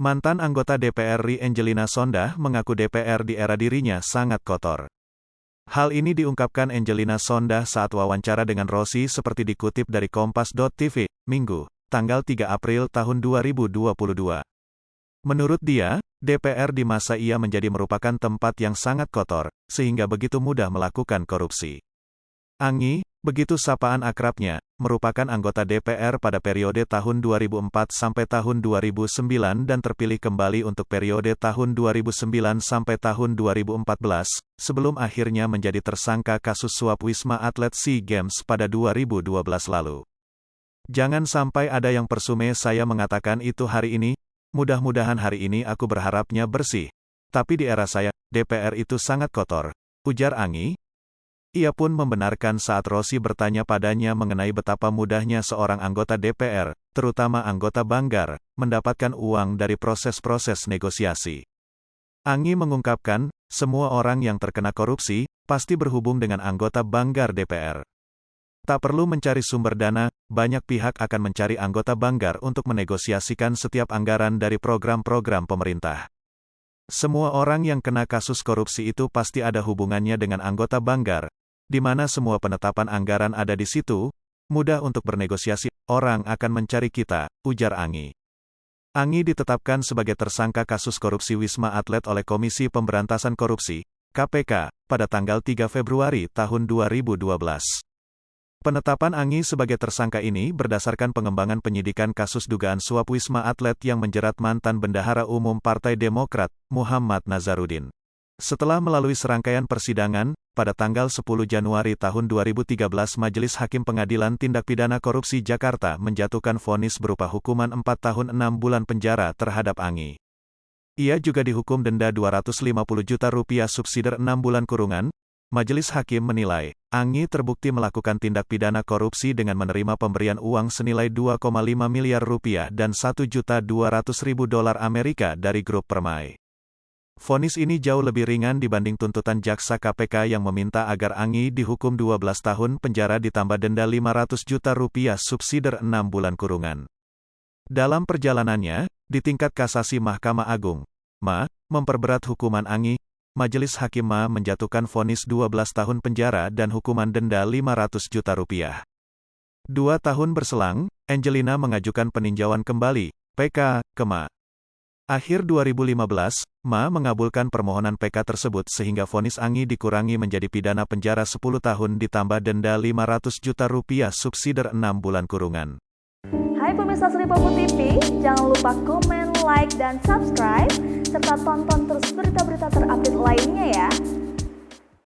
Mantan anggota DPR RI Angelina Sondah mengaku DPR di era dirinya sangat kotor. Hal ini diungkapkan Angelina Sondah saat wawancara dengan Rossi seperti dikutip dari Kompas.tv, Minggu, tanggal 3 April tahun 2022. Menurut dia, DPR di masa ia menjadi merupakan tempat yang sangat kotor, sehingga begitu mudah melakukan korupsi. Angi, begitu sapaan akrabnya, merupakan anggota DPR pada periode tahun 2004 sampai tahun 2009 dan terpilih kembali untuk periode tahun 2009 sampai tahun 2014, sebelum akhirnya menjadi tersangka kasus suap Wisma Atlet SEA Games pada 2012 lalu. Jangan sampai ada yang persume saya mengatakan itu hari ini, mudah-mudahan hari ini aku berharapnya bersih. Tapi di era saya, DPR itu sangat kotor, ujar Angi. Ia pun membenarkan saat Rossi bertanya padanya mengenai betapa mudahnya seorang anggota DPR, terutama anggota Banggar, mendapatkan uang dari proses-proses negosiasi. Angi mengungkapkan, semua orang yang terkena korupsi, pasti berhubung dengan anggota Banggar DPR. Tak perlu mencari sumber dana, banyak pihak akan mencari anggota Banggar untuk menegosiasikan setiap anggaran dari program-program pemerintah. Semua orang yang kena kasus korupsi itu pasti ada hubungannya dengan anggota Banggar, di mana semua penetapan anggaran ada di situ, mudah untuk bernegosiasi, orang akan mencari kita, ujar Angi. Angi ditetapkan sebagai tersangka kasus korupsi Wisma Atlet oleh Komisi Pemberantasan Korupsi, KPK, pada tanggal 3 Februari tahun 2012. Penetapan Angi sebagai tersangka ini berdasarkan pengembangan penyidikan kasus dugaan suap Wisma Atlet yang menjerat mantan Bendahara Umum Partai Demokrat, Muhammad Nazarudin. Setelah melalui serangkaian persidangan, pada tanggal 10 Januari tahun 2013 Majelis Hakim Pengadilan Tindak Pidana Korupsi Jakarta menjatuhkan vonis berupa hukuman 4 tahun 6 bulan penjara terhadap Angi. Ia juga dihukum denda Rp250 juta subsidi 6 bulan kurungan. Majelis Hakim menilai, Angi terbukti melakukan tindak pidana korupsi dengan menerima pemberian uang senilai Rp2,5 miliar dan $1.200.000 Amerika dari grup Permai. Vonis ini jauh lebih ringan dibanding tuntutan jaksa KPK yang meminta agar Angi dihukum 12 tahun penjara ditambah denda Rp500 juta subsidi 6 bulan kurungan. Dalam perjalanannya, di tingkat kasasi Mahkamah Agung, memperberat hukuman Angi, Majelis Hakim menjatuhkan vonis 12 tahun penjara dan hukuman denda Rp500 juta. 2 tahun berselang, Angelina mengajukan peninjauan kembali, PK, ke MA. Akhir 2015, mengabulkan permohonan PK tersebut sehingga vonis Angi dikurangi menjadi pidana penjara 10 tahun ditambah denda Rp500 juta subsidi 6 bulan kurungan. Hai pemirsa Sri Popo TV, jangan lupa komen, like, dan subscribe, serta tonton terus berita-berita terupdate lainnya ya.